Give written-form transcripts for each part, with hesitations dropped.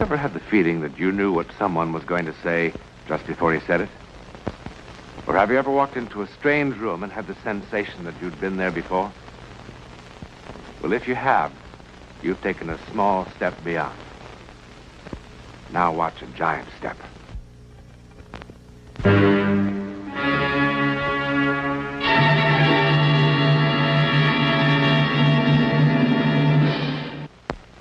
Ever had the feeling that you knew what someone was going to say just before he said it? Or have you ever walked into a strange room and had the sensation that you'd been there before? Well, if you have, you've taken a small step beyond. Now watch a giant step.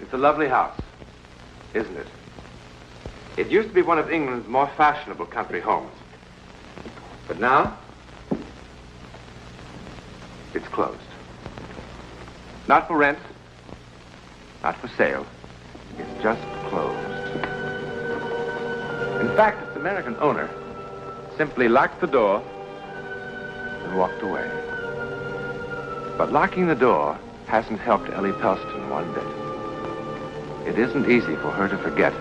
It's a lovely house, isn't it? It used to be one of England's more fashionable country homes. But now, it's closed. Not for rent, not for sale. It's just closed. In fact, its American owner simply locked the door and walked away. But locking the door hasn't helped Ellie Pelston one bit. It isn't easy for her to forget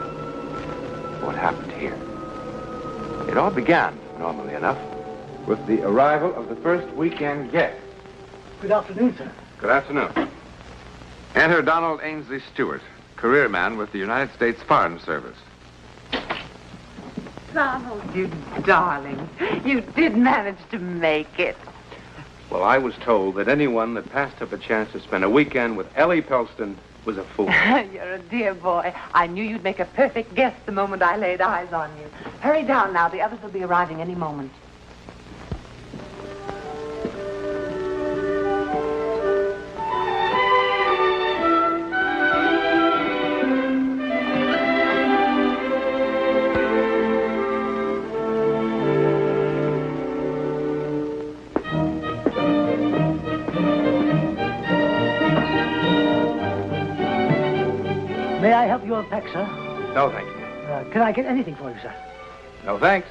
what happened here. It all began, normally enough, with the arrival of the first weekend guest. Good afternoon, sir. Good afternoon. Enter Donald Ainsley Stewart, career man with the United States Foreign Service. Donald, you darling. You did manage to make it. Well, I was told that anyone that passed up a chance to spend a weekend with Ellie Pelston was a fool. You're a dear boy. I knew you'd make a perfect guest the moment I laid eyes on you. Hurry down now. The others will be arriving any moment. May I help you unpack, sir? No, thank you. Can I get anything for you, sir? No, thanks.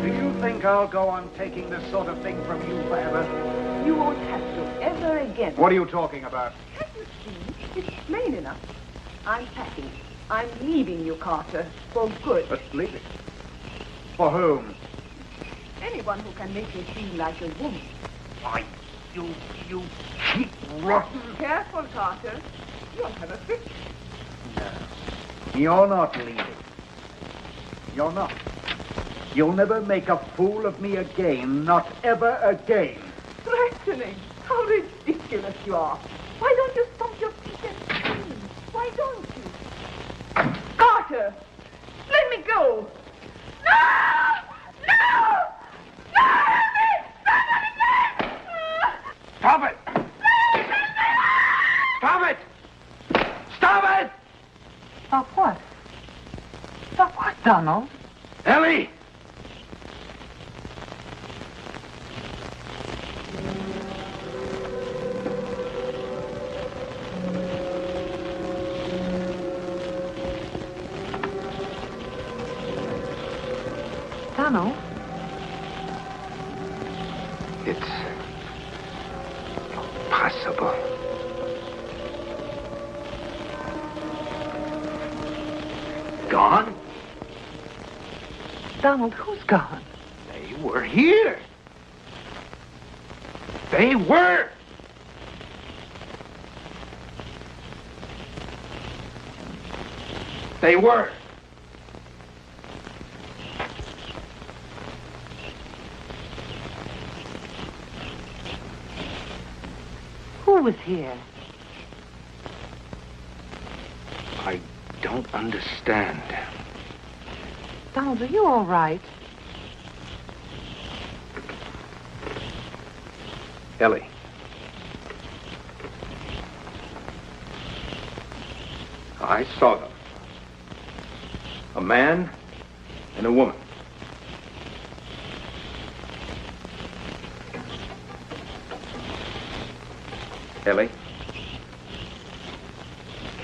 Do you think I'll go on taking this sort of thing from you forever? You won't have to ever again. What are you talking about? Can't you see? It's plain enough. I'm packing. I'm leaving you, Carter, for good. But leave it. For whom? Anyone who can make me feel like a woman. Why, you cheap, rotten... Careful, Carter. You'll have a fit. No. You're not leaving. You're not. You'll never make a fool of me again. Not ever again. Threatening. How ridiculous you are. Why don't you stomp your feet and scream? Why don't you? Carter! Let me go! No! No! No! Let me! Somebody! Stop it! Stop it! Stop it! Stop what? Stop what, Donald? Ellie! Donald? It's impossible. Gone? Donald, who's gone? They were here. They were. They were. Who was here? I don't understand. Donald, are you all right? Ellie. I saw them. A man and a woman. Ellie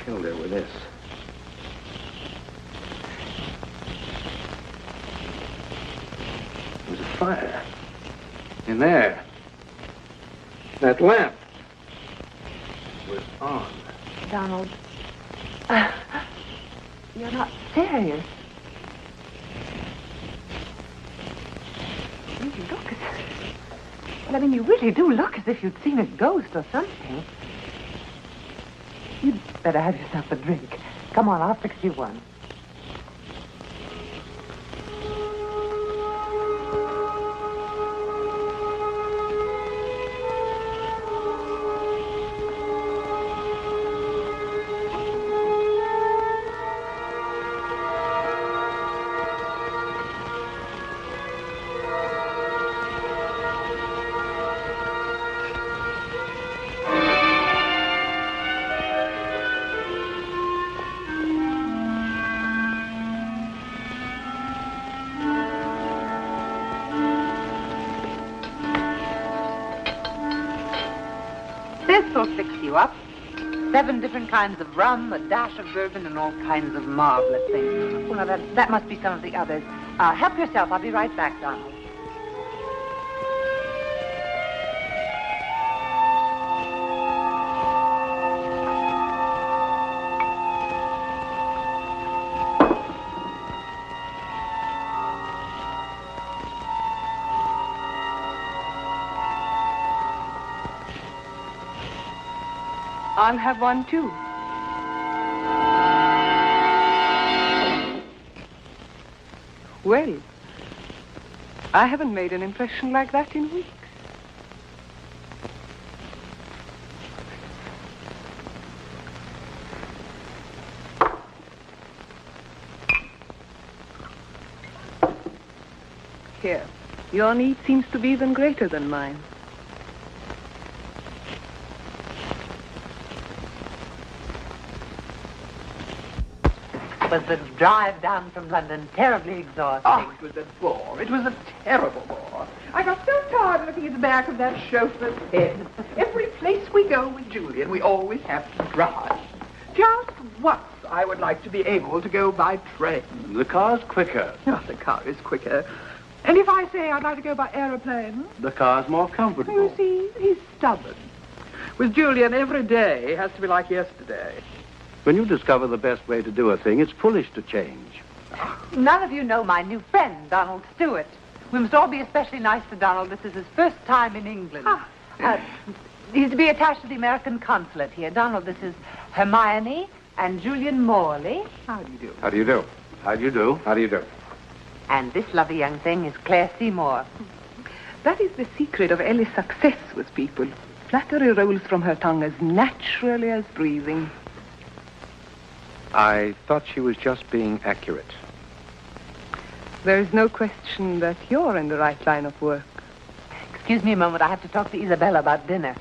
killed her with this. There was a fire in there. That lamp was on. Donald, you're not serious. Well, I mean, you really do look as if you'd seen a ghost or something. You'd better have yourself a drink. Come on, I'll fix you one. This will fix you up. 7 different kinds of rum, a dash of bourbon, and all kinds of marvelous things. Well, now, that must be some of the others. Help yourself. I'll be right back, Donald. I'll have one, too. Well, I haven't made an impression like that in weeks. Here, your need seems to be even greater than mine. Was the drive down from London terribly exhausting? Oh, it was a bore. It was a terrible bore. I got so tired looking at the back of that chauffeur's head. Every place we go with Julian, we always have to drive. Just once I would like to be able to go by train. The car's quicker. Oh, the car is quicker. And if I say I'd like to go by aeroplane? The car's more comfortable. You see, he's stubborn. With Julian, every day has to be like yesterday. When you discover the best way to do a thing, it's foolish to change. None of you know my new friend, Donald Stewart. We must all be especially nice to Donald. This is his first time in England. He's to be attached to the American consulate here. Donald, this is Hermione and Julian Morley. How do you do? How do you do? How do you do? How do you do? And this lovely young thing is Claire Seymour. That is the secret of Ellie's success with people. Flattery rolls from her tongue as naturally as breathing. I thought she was just being accurate. There is no question that you're in the right line of work. Excuse me a moment. I have to talk to Isabella about dinner.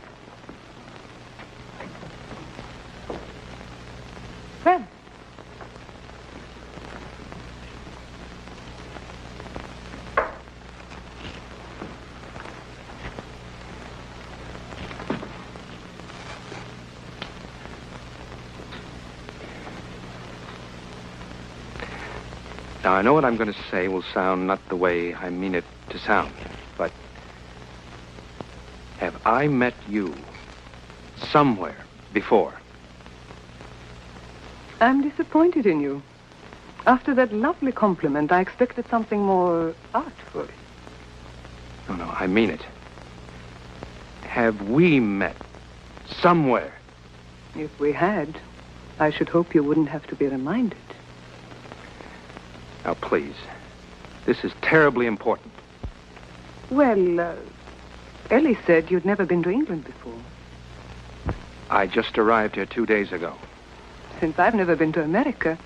Friend. Now, I know what I'm going to say will sound not the way I mean it to sound, but have I met you somewhere before? I'm disappointed in you. After that lovely compliment, I expected something more artful. No, I mean it. Have we met somewhere? If we had, I should hope you wouldn't have to be reminded. Now, please. This is terribly important. Well, Ellie said you'd never been to England before. I just arrived here 2 days ago. Since I've never been to America.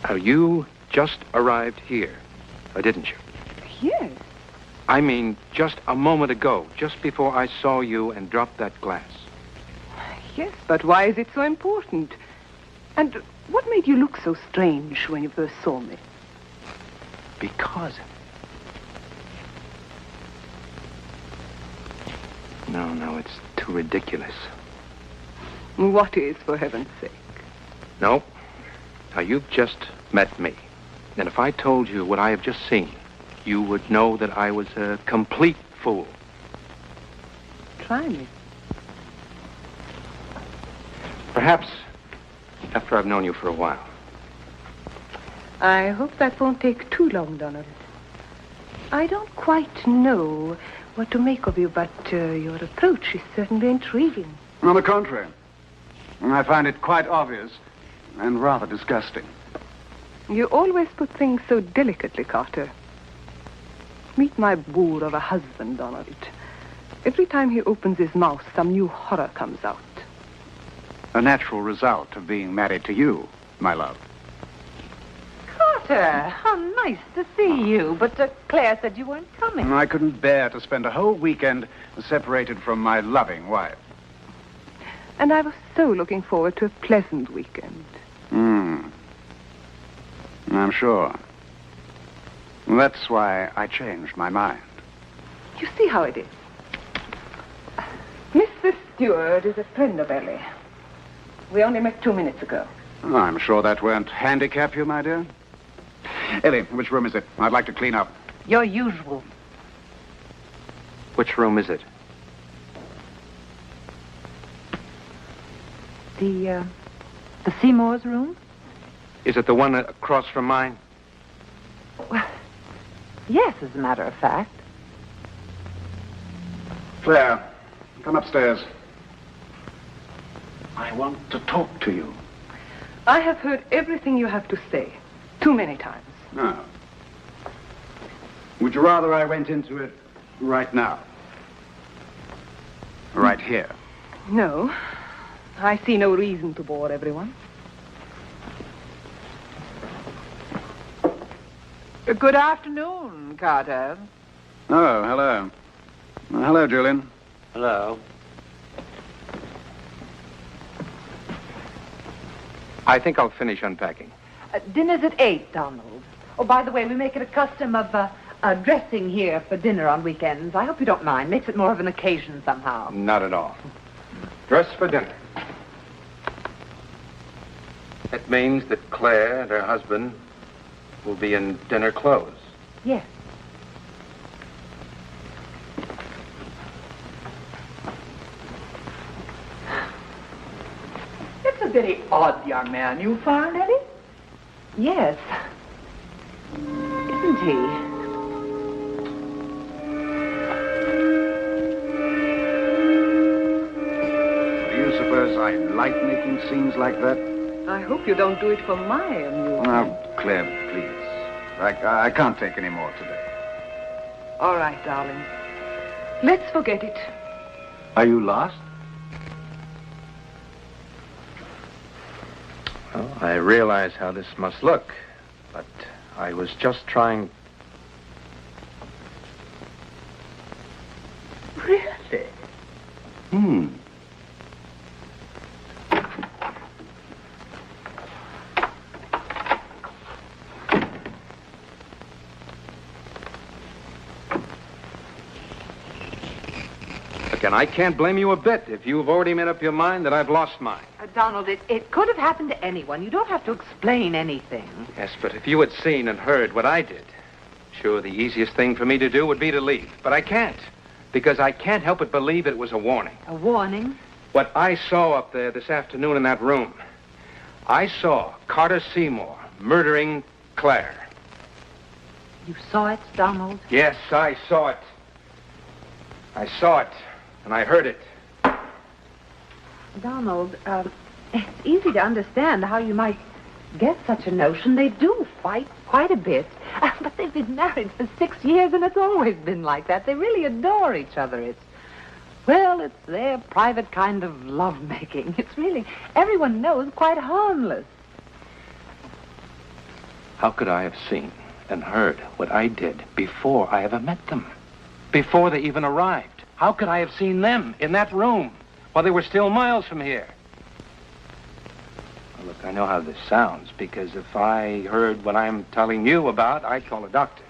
Now, you just arrived here, didn't you? Yes. I mean, just a moment ago, just before I saw you and dropped that glass. Yes, but why is it so important? And what made you look so strange when you first saw me? Because... No, it's too ridiculous. What is, for heaven's sake? No. Now, you've just met me. And if I told you what I have just seen, you would know that I was a complete fool. Try me. Perhaps after I've known you for a while. I hope that won't take too long, Donald. I don't quite know what to make of you, but your approach is certainly intriguing. On the contrary, I find it quite obvious and rather disgusting. You always put things so delicately, Carter. Meet my boor of a husband, Donald. Every time he opens his mouth, some new horror comes out. A natural result of being married to you, my love. Carter, how nice to see you. But Claire said you weren't coming. I couldn't bear to spend a whole weekend separated from my loving wife. And I was so looking forward to a pleasant weekend. I'm sure. That's why I changed my mind. You see how it is. Mr. Stewart is a friend of Ellie. We only met 2 minutes ago. I'm sure that won't handicap you, my dear. Ellie, which room is it? I'd like to clean up. Your usual. Which room is it? The Seymour's room? Is it the one across from mine? Well, yes, as a matter of fact. Claire, come upstairs. I want to talk to you. I have heard everything you have to say. Too many times. No. Would you rather I went into it right now? Right here? No. I see no reason to bore everyone. Good afternoon, Carter. Oh, hello. Hello, Julian. Hello. I think I'll finish unpacking. Dinner's at 8, Donald. Oh, by the way, we make it a custom of dressing here for dinner on weekends. I hope you don't mind. Makes it more of an occasion somehow. Not at all. Dress for dinner. It means that Claire and her husband will be in dinner clothes. Yes. It's a very odd young man you found, Ellie. Yes. Isn't he? Do you suppose I like making scenes like that? I hope you don't do it for my amusement. Now, Claire, please. I can't take any more today. All right, darling. Let's forget it. Are you lost? Well, I realize how this must look, but I was just trying... Really? And I can't blame you a bit if you've already made up your mind that I've lost mine. Donald, it could have happened to anyone. You don't have to explain anything. Yes, but if you had seen and heard what I did, sure, the easiest thing for me to do would be to leave. But I can't, because I can't help but believe it was a warning. A warning? What I saw up there this afternoon in that room, I saw Carter Seymour murdering Claire. You saw it, Donald? Yes, I saw it. I saw it, and I heard it. Donald, it's easy to understand how you might get such a notion. They do fight quite a bit. But they've been married for 6 years, and it's always been like that. They really adore each other. It's their private kind of lovemaking. It's really, everyone knows, quite harmless. How could I have seen and heard what I did before I ever met them? Before they even arrived? How could I have seen them in that room while they were still miles from here? Well, look, I know how this sounds, because if I heard what I'm telling you about, I'd call a doctor.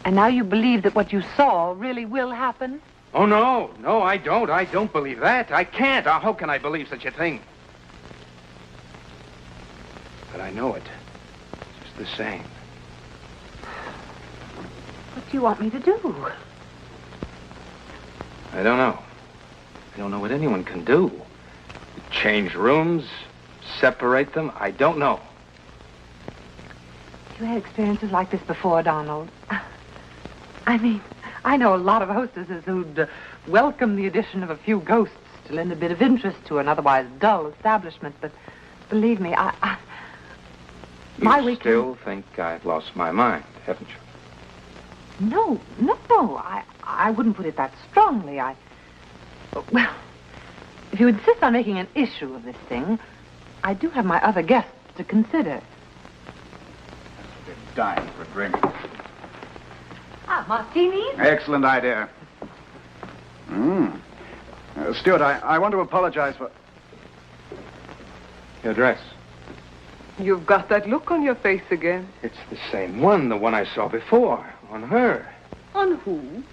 And now you believe that what you saw really will happen? Oh, no, I don't. I don't believe that. I can't. How can I believe such a thing? But I know it. Just the same. What do you want me to do? I don't know. I don't know what anyone can do. Change rooms, separate them. I don't know. you had experiences like this before, Donald? I mean, I know a lot of hostesses who'd welcome the addition of a few ghosts to lend a bit of interest to an otherwise dull establishment, but believe me, You still think I've lost my mind, haven't you? No. I wouldn't put it that strongly. Well, if you insist on making an issue of this thing, I do have my other guests to consider. They're dying for a drink. Martinis? Excellent idea. Stuart, I want to apologize for... Your dress. You've got that look on your face again. It's the same one, the one I saw before, on her. On who?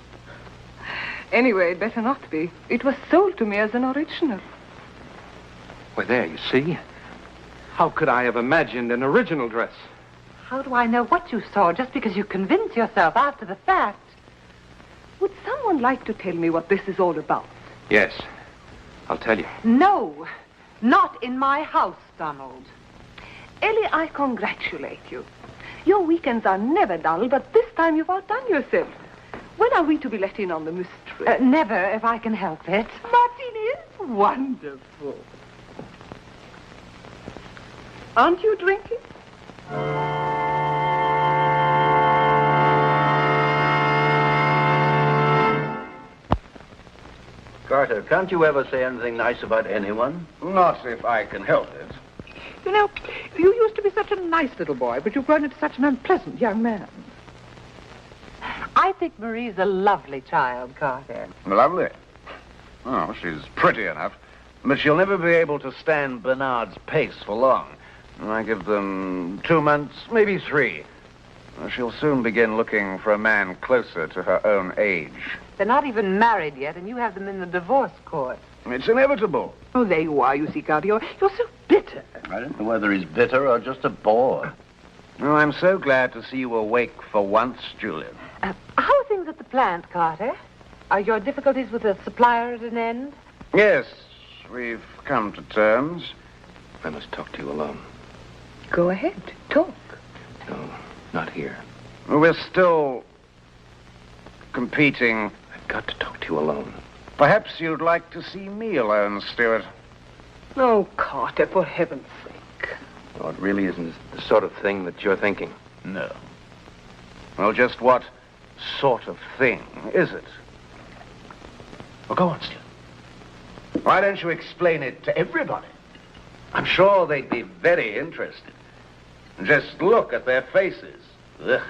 Anyway, it better not be. It was sold to me as an original. Well, there, you see. How could I have imagined an original dress? How do I know what you saw just because you convince yourself after the fact? Would someone like to tell me what this is all about? Yes, I'll tell you. No, not in my house, Donald. Ellie, I congratulate you. Your weekends are never dull, but this time you've outdone yourself. When are we to be let in on the mystery? Never, if I can help it. Martini is wonderful. Aren't you drinking? Carter, can't you ever say anything nice about anyone? Not if I can help it. You know, you used to be such a nice little boy, but you've grown into such an unpleasant young man. I think Marie's a lovely child, Carter. Lovely. Oh, she's pretty enough, but she'll never be able to stand Bernard's pace for long. I give them 2 months, maybe 3. She'll soon begin looking for a man closer to her own age. They're not even married yet, and you have them in the divorce court. It's inevitable. Oh, there you are, you see, Carter. You're so bitter. I don't know whether he's bitter or just a bore. Oh, I'm so glad to see you awake for once, Julian. How are things at the plant, Carter? Are your difficulties with the supplier at an end? Yes, we've come to terms. I must talk to you alone. Go ahead, talk. No, not here. We're still competing. I've got to talk to you alone. Perhaps you'd like to see me alone, Stuart. Oh, Carter, for heaven's sake. Oh, it really isn't the sort of thing that you're thinking. No. Well, just what sort of thing is it? Well, go on, Stuart. Why don't you explain it to everybody? I'm sure they'd be very interested. Just look at their faces. Ugh.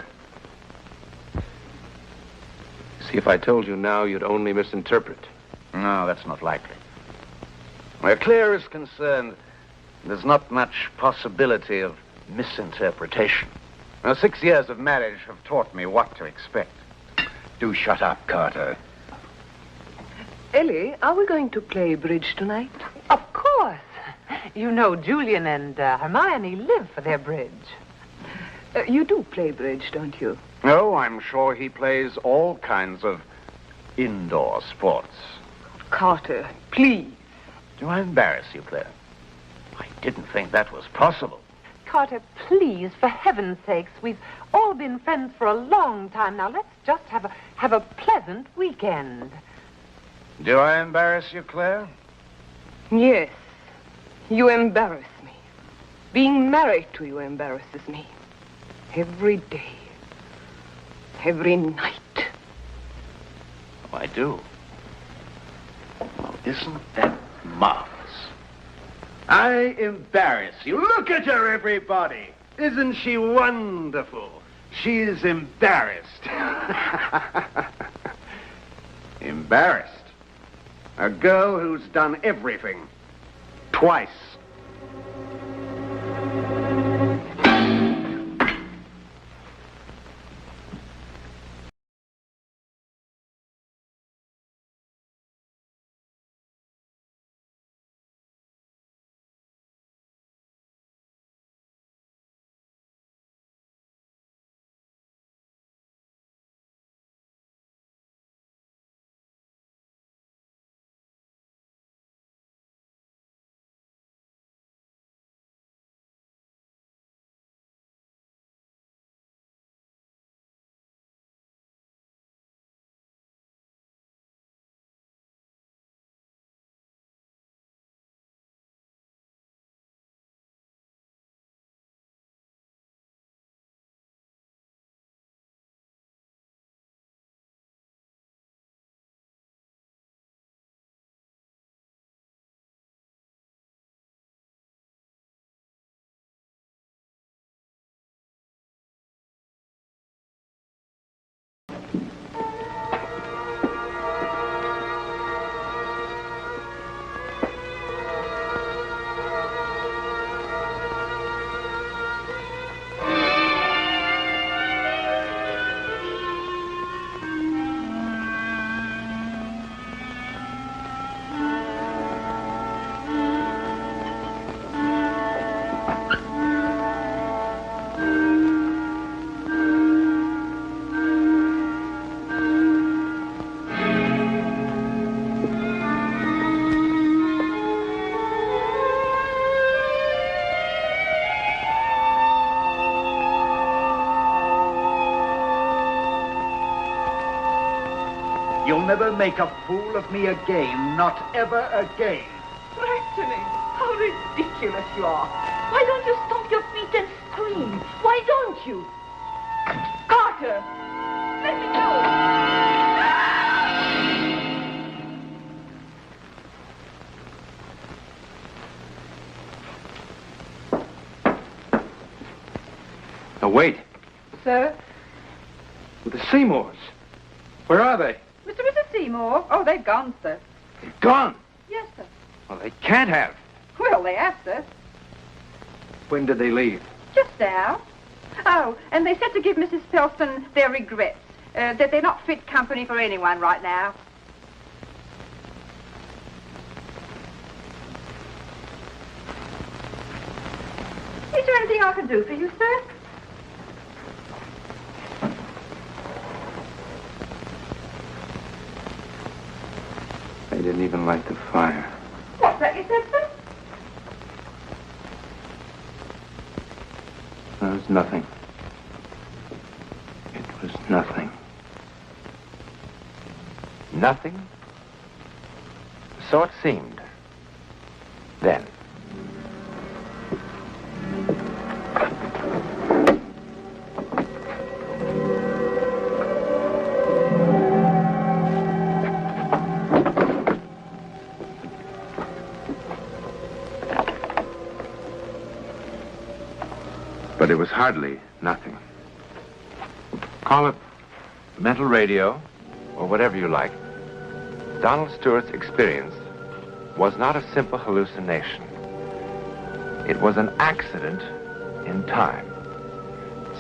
See, if I told you now, you'd only misinterpret. No, that's not likely. Where Claire is concerned, there's not much possibility of misinterpretation. Now, 6 years of marriage have taught me what to expect. Do shut up, Carter. Ellie, are we going to play bridge tonight? Of course. You know Julian and Hermione live for their bridge. You do play bridge, don't you? Oh, I'm sure he plays all kinds of indoor sports. Carter, please. Do I embarrass you, Claire? I didn't think that was possible. Carter, please, for heaven's sakes, we've all been friends for a long time now. Let's just have a pleasant weekend. Do I embarrass you, Claire? Yes. You embarrass me. Being married to you embarrasses me. Every day. Every night. Oh, I do. Well, isn't that marvelous? I embarrass you. Look at her, everybody. Isn't she wonderful? She's embarrassed. Embarrassed? A girl who's done everything. Twice. You'll never make a fool of me again, not ever again. Threatening? How ridiculous you are. Why don't you stomp your feet and scream? Why don't you? Carter! Let me go! Now, wait. Sir? The Seymours. Where are they? Mr. and Mrs. Seymour? Oh, they've gone, sir. They're gone. Yes, sir. Well, they can't have. Well, they have, sir. When did they leave? Just now. Oh, and they said to give Mrs. Pelston their regrets, that they're not fit company for anyone right now. Is there anything I can do for you, sir? They didn't even light the fire. What's that you said, sir? There was nothing. It was nothing. Nothing? So it seemed. Then. But it was hardly nothing. Call it mental radio, or whatever you like. Donald Stewart's experience was not a simple hallucination. It was an accident in time.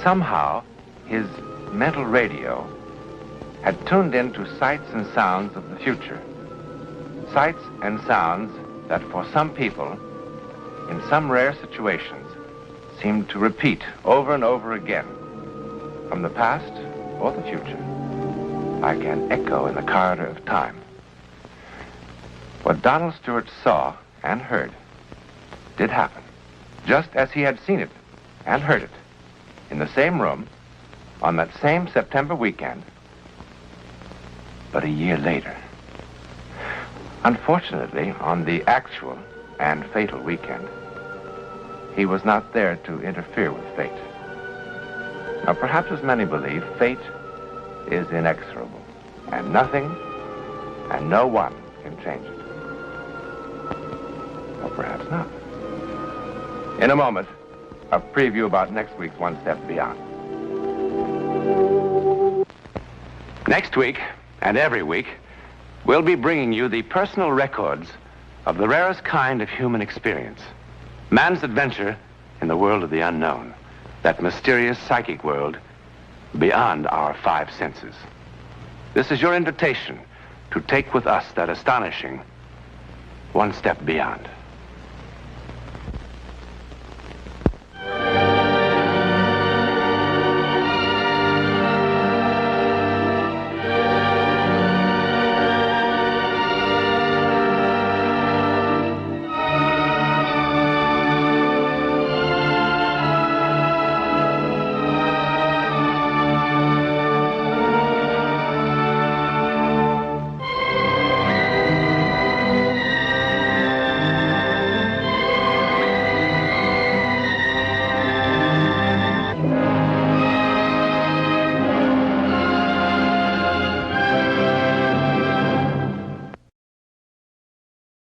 Somehow, his mental radio had tuned into sights and sounds of the future. Sights and sounds that for some people, in some rare situations, seemed to repeat over and over again, from the past or the future, like an echo in the corridor of time. What Donald Stewart saw and heard did happen, just as he had seen it and heard it, in the same room, on that same September weekend, but a year later. Unfortunately, on the actual and fatal weekend, he was not there to interfere with fate. Now, perhaps as many believe, fate is inexorable, and nothing and no one can change it. Or perhaps not. In a moment, a preview about next week's One Step Beyond. Next week, and every week, we'll be bringing you the personal records of the rarest kind of human experience. Man's adventure in the world of the unknown, that mysterious psychic world beyond our five senses. This is your invitation to take with us that astonishing one step beyond.